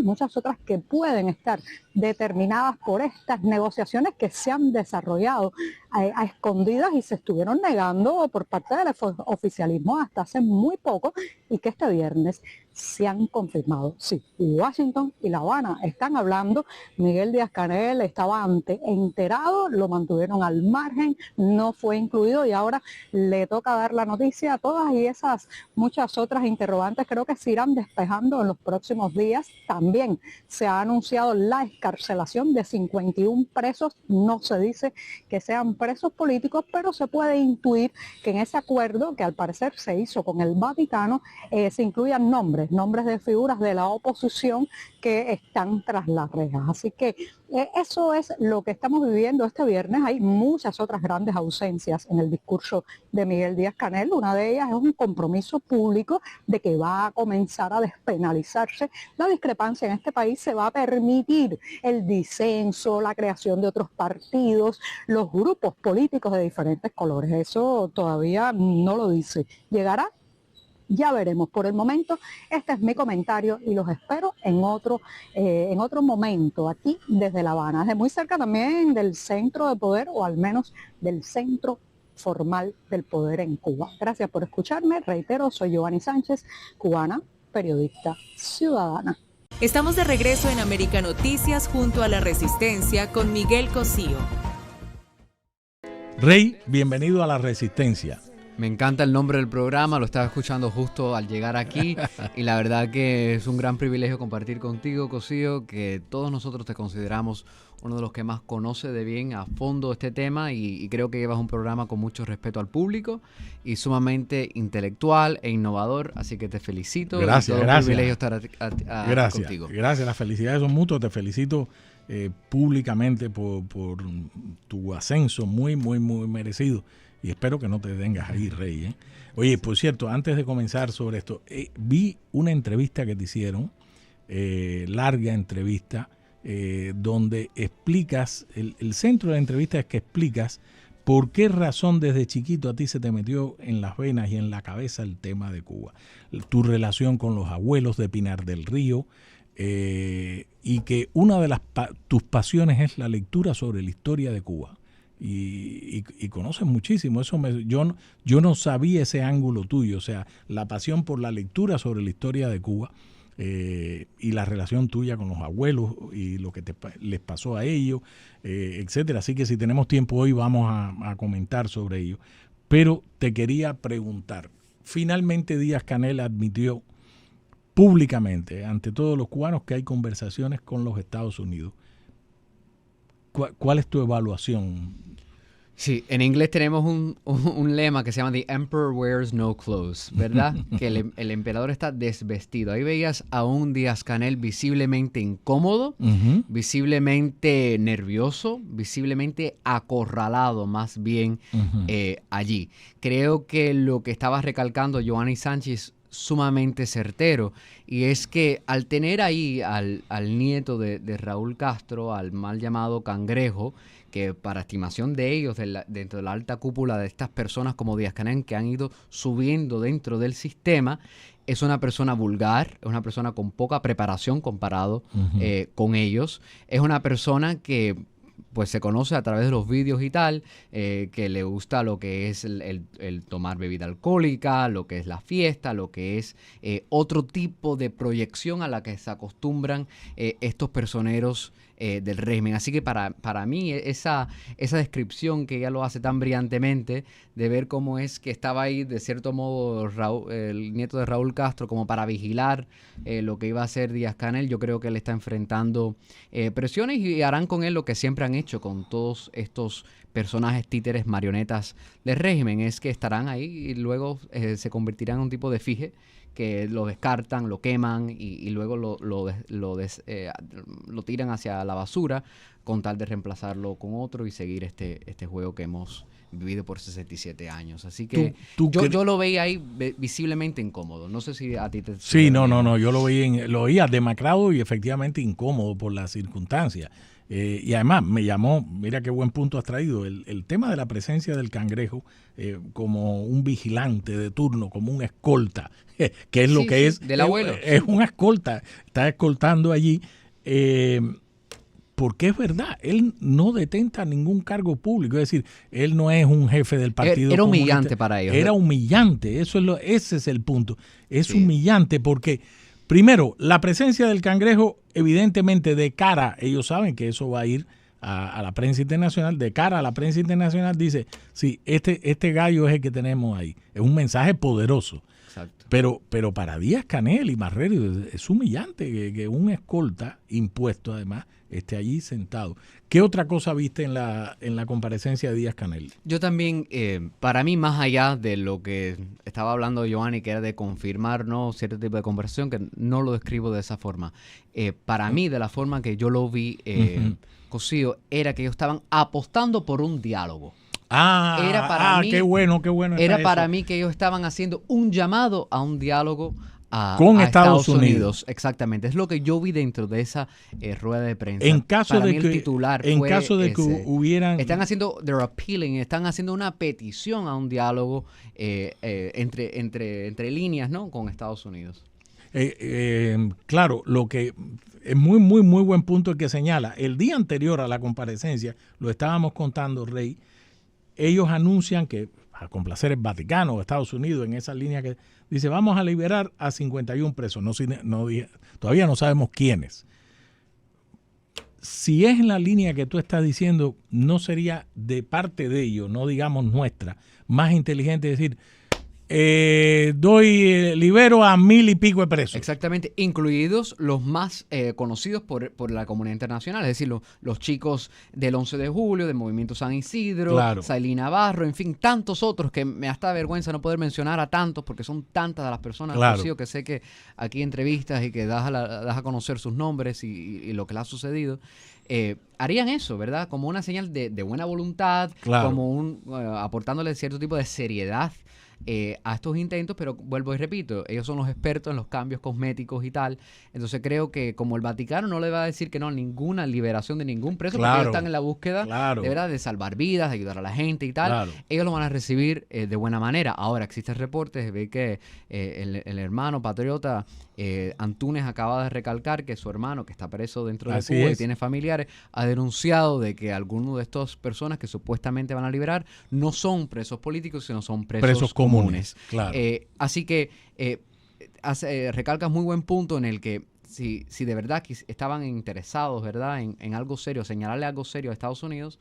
que pueden estar determinadas por estas negociaciones que se han desarrollado a escondidas y se estuvieron negando por parte del oficialismo hasta hace muy poco, y que este viernes se han confirmado. Sí, Washington y La Habana están hablando. Miguel Díaz-Canel estaba enterado, lo mantuvieron al margen, no fue incluido, y ahora le toca dar la noticia a todas, y esas muchas otras interrogantes creo que se irán despejando en los próximos días. También se ha anunciado la excarcelación de 51 presos. No se dice que sean presos políticos, pero se puede intuir que en ese acuerdo, que al parecer se hizo con el Vaticano, se incluyan nombres de figuras de la oposición que están tras las rejas. Así que eso es lo que estamos viviendo este viernes. Hay muchas otras grandes ausencias en el discurso de Miguel Díaz-Canel. Una de ellas es un compromiso público de que va a comenzar a despenalizarse la discrepancia en este país. Se va a permitir el disenso, la creación de otros partidos, los grupos políticos de diferentes colores. Eso todavía no lo dice. ¿Llegará? Ya veremos. Por el momento, este es mi comentario y los espero en otro momento, aquí desde La Habana, desde muy cerca también del centro de poder, o al menos del centro formal del poder en Cuba. Gracias por escucharme. Reitero, soy Giovanni Sánchez, cubana, periodista, ciudadana. Estamos de regreso en América Noticias junto a La Resistencia con Miguel Cosío. Rey, bienvenido a La Resistencia. Me encanta el nombre del programa, lo estaba escuchando justo al llegar aquí y la verdad que es un gran privilegio compartir contigo, Cosío, que todos nosotros te consideramos uno de los que más conoce de bien a fondo este tema y creo que llevas un programa con mucho respeto al público y sumamente intelectual e innovador, así que te felicito. Gracias, y todo gracias. un privilegio estar contigo. Gracias, las felicidades son mutuas, te felicito públicamente por tu ascenso muy, muy, muy merecido. Y espero que no te detengas ahí, Rey, ¿eh? Oye, por cierto, antes de comenzar sobre esto, vi una entrevista que te hicieron, larga entrevista, donde explicas, el centro de la entrevista es que explicas por qué razón desde chiquito a ti se te metió en las venas y en la cabeza el tema de Cuba. Tu relación con los abuelos de Pinar del Río, y que una de tus pasiones es la lectura sobre la historia de Cuba. Y conoces muchísimo. Yo no sabía ese ángulo tuyo, o sea, la pasión por la lectura sobre la historia de Cuba, y la relación tuya con los abuelos y lo que les pasó a ellos, etcétera. Así que si tenemos tiempo hoy vamos a comentar sobre ello. Pero te quería preguntar, finalmente Díaz-Canel admitió públicamente ante todos los cubanos que hay conversaciones con los Estados Unidos. ¿Cuál es tu evaluación? Sí, en inglés tenemos un lema que se llama The Emperor Wears No Clothes, ¿verdad? Que el emperador está desvestido. Ahí veías a un Díaz-Canel visiblemente incómodo, visiblemente nervioso, visiblemente acorralado más bien allí. Creo que lo que estaba recalcando Yoani Sánchez sumamente certero, y es que al tener ahí al nieto de Raúl Castro, al mal llamado Cangrejo, que para estimación de ellos, dentro de la alta cúpula de estas personas como Díaz-Canel, que han ido subiendo dentro del sistema, es una persona vulgar, es una persona con poca preparación comparado con ellos, es una persona que pues se conoce a través de los vídeos y tal, que le gusta lo que es el tomar bebida alcohólica, lo que es la fiesta, lo que es otro tipo de proyección a la que se acostumbran estos personeros del régimen. Así que para mí esa descripción que ella lo hace tan brillantemente, de ver cómo es que estaba ahí de cierto modo el nieto de Raúl Castro como para vigilar lo que iba a hacer Díaz-Canel, yo creo que él está enfrentando presiones, y harán con él lo que siempre han hecho con todos estos personajes títeres, marionetas del régimen, es que estarán ahí y luego se convertirán en un tipo de fije, que lo descartan, lo queman y luego lo tiran hacia la basura con tal de reemplazarlo con otro y seguir este juego que hemos vivido por 67 años. Así que yo lo veía ahí visiblemente incómodo. No sé si a ti te... Sí, no, yo lo veía demacrado y efectivamente incómodo por las circunstancias. Y además me llamó, mira qué buen punto has traído, el tema de la presencia del Cangrejo como un vigilante de turno, como un escolta, que es lo que es. Del abuelo. Es una escolta, está escoltando allí, porque es verdad, él no detenta ningún cargo público, es decir, él no es un jefe del partido. Era humillante para ellos. Era humillante, ese es el punto. Es humillante porque... Primero, la presencia del Cangrejo, evidentemente de cara, ellos saben que eso va a ir a la prensa internacional, de cara a la prensa internacional dice, sí, este gallo es el que tenemos ahí. Es un mensaje poderoso. Exacto. Pero para Díaz-Canel y Marrero es humillante que un escolta impuesto además esté allí sentado. ¿Qué otra cosa viste en la comparecencia de Díaz-Canel? Yo también, para mí, más allá de lo que estaba hablando Yoani, que era de confirmar, ¿no?, cierto tipo de conversación, que no lo describo de esa forma. Para mí, de la forma que yo lo vi, Cosío, era que ellos estaban apostando por un diálogo. Era para mí, qué bueno. Era para mí que ellos estaban haciendo un llamado a un diálogo con a Estados Unidos. Exactamente, es lo que yo vi dentro de esa rueda de prensa. En caso para de mí que, el titular en fue caso de ese. que hubieran, están haciendo, they're appealing, están haciendo una petición a un diálogo entre líneas, ¿no?, con Estados Unidos. Claro, lo que es muy buen punto el que señala. El día anterior a la comparecencia, lo estábamos contando, Rey, ellos anuncian que, a complacer el Vaticano o Estados Unidos, en esa línea que dice, vamos a liberar a 51 presos. Todavía no sabemos quiénes. Si es en la línea que tú estás diciendo, no sería de parte de ellos, no digamos nuestra, más inteligente decir, libero a 1,000 y pico de presos. Exactamente, incluidos los más conocidos por la comunidad internacional, es decir, los chicos del 11 de julio, del Movimiento San Isidro, claro, Sailí Navarro, en fin, tantos otros que me hasta vergüenza no poder mencionar a tantos porque son tantas de las personas, claro, que sé que aquí entrevistas y que das a conocer sus nombres y lo que les ha sucedido. Harían eso, ¿verdad? Como una señal de buena voluntad, claro, como aportándole cierto tipo de seriedad a estos intentos, pero vuelvo y repito, ellos son los expertos en los cambios cosméticos y tal, entonces creo que como el Vaticano no le va a decir que no a ninguna liberación de ningún preso, claro, porque ellos están en la búsqueda, claro, de verdad, de salvar vidas, de ayudar a la gente y tal, claro, ellos lo van a recibir de buena manera. Ahora existen reportes de ver que el hermano patriota Antúnez acaba de recalcar que su hermano, que está preso dentro de Cuba y tiene familiares, ha denunciado de que algunos de estas personas que supuestamente van a liberar no son presos políticos, sino son presos comunes. Claro. Así que recalcas muy buen punto en el que si de verdad estaban interesados, ¿verdad?, en algo serio, señalarle algo serio a Estados Unidos,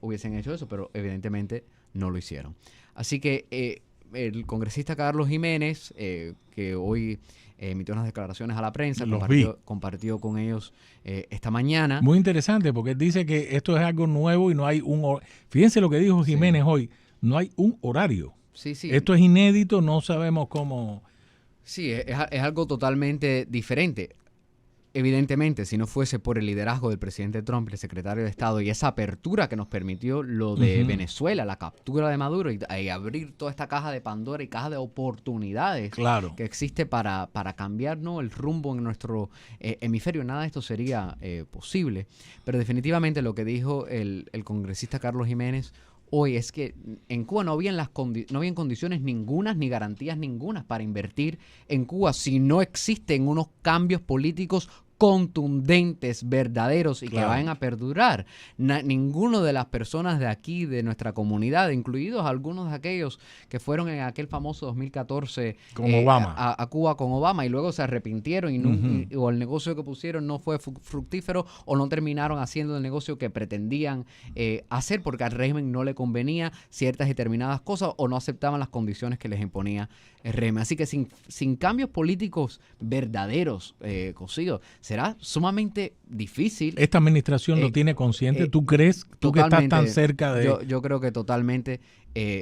hubiesen hecho eso, pero evidentemente no lo hicieron. Así que el congresista Carlos Jiménez, que hoy emitió unas declaraciones a la prensa, compartió con ellos esta mañana. Muy interesante, porque él dice que esto es algo nuevo y no hay fíjense lo que dijo Jiménez hoy, no hay un horario. Sí. Esto es inédito, no sabemos cómo. Sí, es algo totalmente diferente. Evidentemente, si no fuese por el liderazgo del presidente Trump, el secretario de Estado, y esa apertura que nos permitió lo de Venezuela, la captura de Maduro y abrir toda esta caja de Pandora y caja de oportunidades que existe para cambiar, ¿no?, el rumbo en nuestro hemisferio, nada de esto sería posible. Pero definitivamente lo que dijo el congresista Carlos Jiménez hoy es que en Cuba no habían condiciones ningunas ni garantías ningunas para invertir en Cuba si no existen unos cambios políticos contundentes, verdaderos y que vayan a perdurar. Ninguno de las personas de aquí, de nuestra comunidad, incluidos algunos de aquellos que fueron en aquel famoso 2014 con Obama. A Cuba con Obama y luego se arrepintieron o el negocio que pusieron no fue fructífero o no terminaron haciendo el negocio que pretendían hacer porque al régimen no le convenía ciertas determinadas cosas o no aceptaban las condiciones que les imponía el régimen. Así que sin cambios políticos verdaderos, Cosío, será sumamente difícil. ¿Esta administración lo tiene consciente? ¿Tú crees? ¿Tú que estás tan cerca de...? Yo creo que totalmente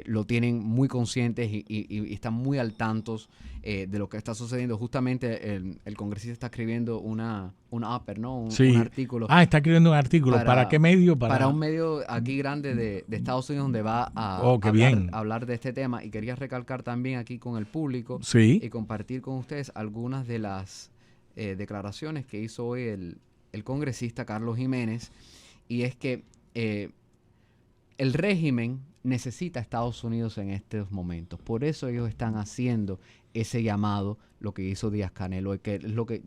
lo tienen muy conscientes y están muy al tanto de lo que está sucediendo. Justamente el congresista está escribiendo una op-ed, ¿no? Un artículo. Está escribiendo un artículo. ¿Para qué medio? Para un medio aquí grande de Estados Unidos donde va a hablar de este tema. Y quería recalcar también aquí con el público y compartir con ustedes algunas de las declaraciones que hizo hoy el congresista Carlos Jiménez, y es que el régimen necesita a Estados Unidos en estos momentos. Por eso ellos están haciendo ese llamado, lo que hizo Díaz-Canel hoy, que es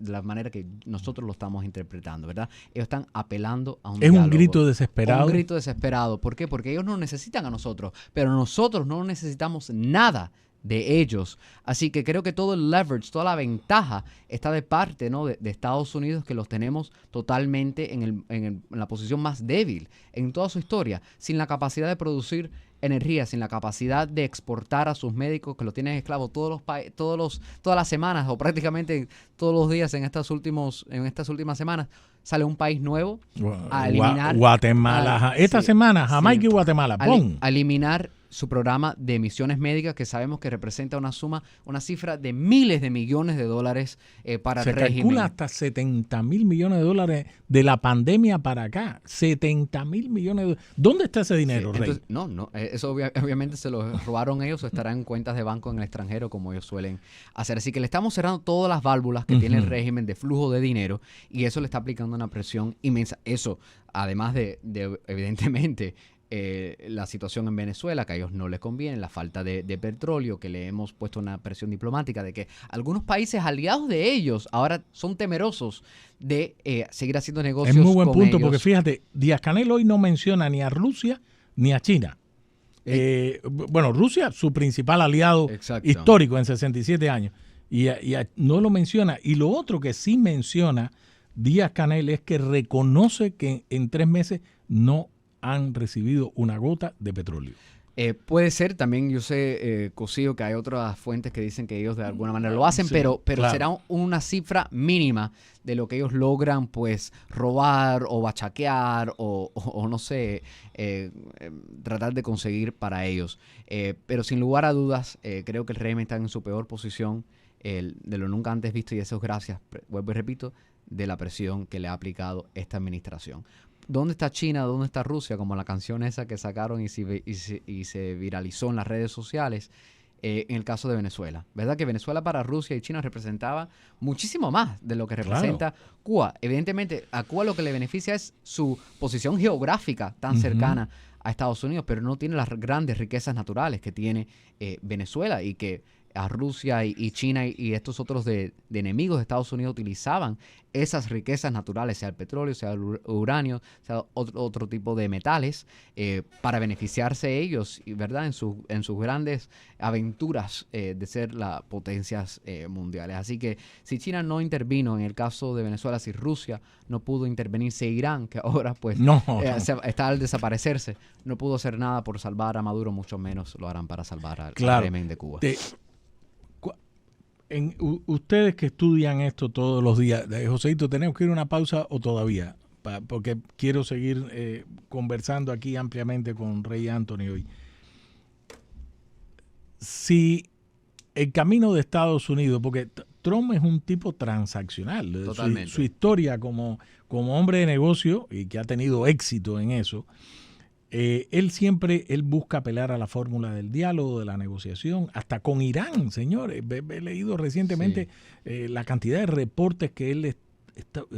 la manera que nosotros lo estamos interpretando, ¿verdad? Ellos están apelando a un diálogo. Un grito desesperado. Un grito desesperado. ¿Por qué? Porque ellos nos necesitan a nosotros, pero nosotros no necesitamos nada de ellos. Así que creo que todo el leverage, toda la ventaja está de parte, ¿no?, de Estados Unidos, que los tenemos totalmente en la posición más débil en toda su historia, sin la capacidad de producir energía, sin la capacidad de exportar a sus médicos que los tienen esclavos todas las semanas o prácticamente todos los días en estas últimas semanas. Sale un país nuevo a eliminar Guatemala. Esta semana Jamaica y Guatemala. A eliminar su programa de misiones médicas, que sabemos que representa una cifra de miles de millones de dólares para el régimen. Se calcula hasta 70 mil millones de dólares de la pandemia para acá. 70 mil millones de dólares. ¿Dónde está ese dinero, Rey? Entonces, eso obviamente se lo robaron ellos o estará en cuentas de banco en el extranjero, como ellos suelen hacer. Así que le estamos cerrando todas las válvulas que tiene el régimen de flujo de dinero, y eso le está aplicando una presión inmensa. Eso, además de evidentemente, la situación en Venezuela, que a ellos no les conviene, la falta de petróleo, que le hemos puesto una presión diplomática de que algunos países aliados de ellos ahora son temerosos de seguir haciendo negocios con ellos. Es muy buen punto, porque fíjate, Díaz-Canel hoy no menciona ni a Rusia ni a China. Rusia, su principal aliado histórico en 67 años, y no lo menciona. Y lo otro que sí menciona Díaz-Canel es que reconoce que en 3 meses no han recibido una gota de petróleo. Puede ser, también yo sé, Cosío, que hay otras fuentes que dicen que ellos de alguna manera lo hacen, pero claro, será una cifra mínima de lo que ellos logran, pues, robar o bachaquear o no sé, tratar de conseguir para ellos. Pero sin lugar a dudas, creo que el régimen está en su peor posición de lo nunca antes visto, y eso es gracias, vuelvo y repito, de la presión que le ha aplicado esta administración. ¿Dónde está China? ¿Dónde está Rusia? Como la canción esa que sacaron y se viralizó en las redes sociales en el caso de Venezuela. ¿Verdad? Que Venezuela para Rusia y China representaba muchísimo más de lo que representa Cuba. Evidentemente, a Cuba lo que le beneficia es su posición geográfica tan cercana a Estados Unidos, pero no tiene las grandes riquezas naturales que tiene Venezuela, y que a Rusia y China y estos otros de enemigos de Estados Unidos utilizaban esas riquezas naturales, sea el petróleo, sea el uranio, sea otro tipo de metales, para beneficiarse ellos, ¿verdad? En sus grandes aventuras de ser las potencias mundiales. Así que si China no intervino en el caso de Venezuela, si Rusia no pudo intervenir, si Irán, que ahora pues está al desaparecerse, no pudo hacer nada por salvar a Maduro, mucho menos lo harán para salvar al régimen de Cuba. Ustedes que estudian esto todos los días, Joséito, ¿tenemos que ir a una pausa o todavía? Porque quiero seguir conversando aquí ampliamente con Ray Anthony hoy. Si el camino de Estados Unidos, porque Trump es un tipo transaccional, su historia como hombre de negocio, y que ha tenido éxito en eso, él busca apelar a la fórmula del diálogo, de la negociación, hasta con Irán, señores. He leído recientemente la cantidad de reportes que él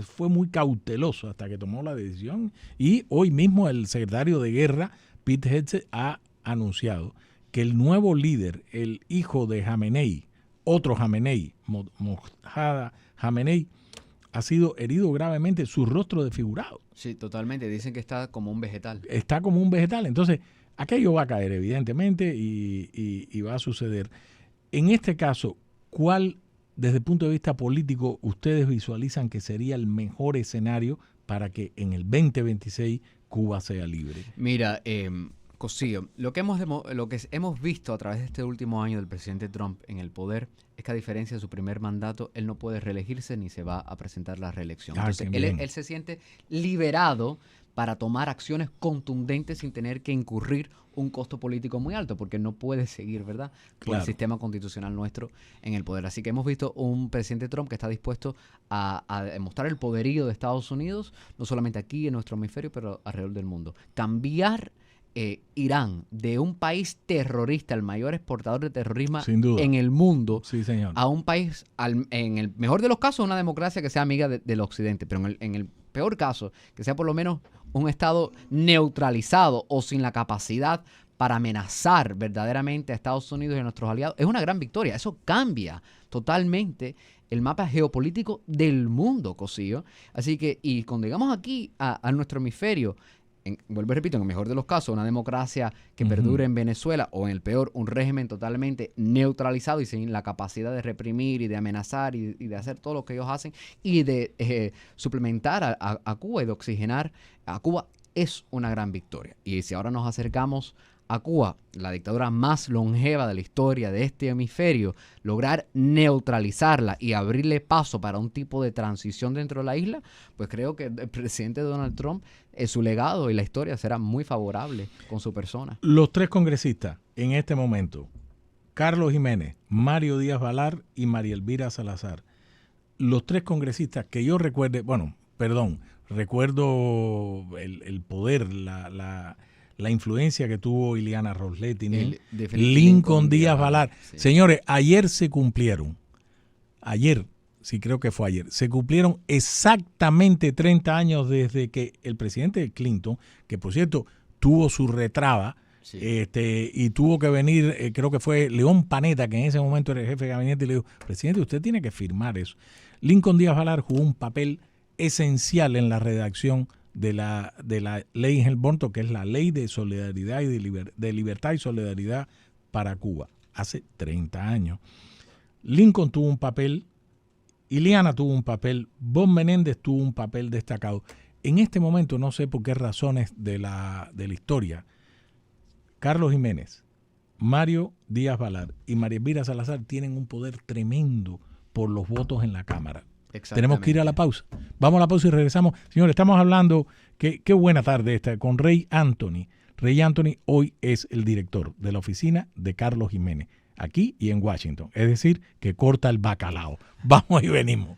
fue muy cauteloso hasta que tomó la decisión. Y hoy mismo el secretario de Guerra, Pete Hegseth, ha anunciado que el nuevo líder, el hijo de Jamenei, otro Jamenei, Mojtaba Jamenei, ha sido herido gravemente, su rostro desfigurado. Sí, totalmente. Dicen que está como un vegetal. Está como un vegetal. Entonces, aquello va a caer, evidentemente, y va a suceder. En este caso, ¿cuál, desde el punto de vista político, ustedes visualizan que sería el mejor escenario para que en el 2026 Cuba sea libre? Mira, Cosío, lo que hemos visto a través de este último año del presidente Trump en el poder es que, a diferencia de su primer mandato, él no puede reelegirse ni se va a presentar la reelección. Entonces, él se siente liberado para tomar acciones contundentes sin tener que incurrir un costo político muy alto, porque no puede seguir, ¿verdad?, por el sistema constitucional nuestro en el poder. Así que hemos visto un presidente Trump que está dispuesto a demostrar el poderío de Estados Unidos, no solamente aquí en nuestro hemisferio, pero alrededor del mundo. Cambiar Irán, de un país terrorista, el mayor exportador de terrorismo en el mundo, a un país, en el mejor de los casos, una democracia que sea amiga del occidente, pero en el peor caso, que sea por lo menos un estado neutralizado o sin la capacidad para amenazar verdaderamente a Estados Unidos y a nuestros aliados, es una gran victoria. Eso cambia totalmente el mapa geopolítico del mundo, Cosío. Así que, y cuando llegamos aquí a nuestro hemisferio, vuelvo y repito, en el mejor de los casos, una democracia que perdure en Venezuela, o en el peor, un régimen totalmente neutralizado y sin la capacidad de reprimir y de amenazar y de hacer todo lo que ellos hacen y de suplementar a Cuba y de oxigenar a Cuba, es una gran victoria. Y si ahora nos acercamos a Cuba, la dictadura más longeva de la historia de este hemisferio, lograr neutralizarla y abrirle paso para un tipo de transición dentro de la isla, pues creo que el presidente Donald Trump, su legado y la historia será muy favorable con su persona. Los tres congresistas en este momento, Carlos Jiménez, Mario Díaz Balart y María Elvira Salazar, los tres congresistas que yo recuerde, recuerdo el poder, la influencia que tuvo Ileana Ros-Lehtinen, Lincoln Díaz Balart. Sí. Señores, ayer se cumplieron, se cumplieron exactamente 30 años desde que el presidente Clinton, que por cierto tuvo su retraba, y tuvo que venir, creo que fue León Panetta, que en ese momento era el jefe de gabinete, y le dijo: presidente, usted tiene que firmar eso. Lincoln Díaz Balart jugó un papel esencial en la redacción de la ley Helm-Burton, que es la ley de solidaridad y de libertad y solidaridad para Cuba, hace 30 años. Lincoln tuvo un papel, Ileana tuvo un papel, Bob Menéndez tuvo un papel destacado. En este momento, no sé por qué razones de la historia, Carlos Jiménez, Mario Díaz Balart y María Elvira Salazar tienen un poder tremendo por los votos en la Cámara. Tenemos que ir a la pausa. Vamos a la pausa y regresamos. Señores, estamos hablando, qué buena tarde esta, con Ray Anthony. Ray Anthony hoy es el director de la oficina de Carlos Jiménez, aquí y en Washington. Es decir, que corta el bacalao. Vamos y venimos.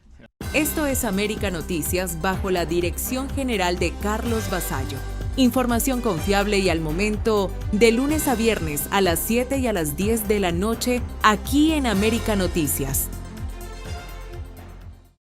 Esto es América Noticias bajo la dirección general de Carlos Vasallo. Información confiable y al momento, de lunes a viernes a las 7 y a las 10 de la noche, aquí en América Noticias.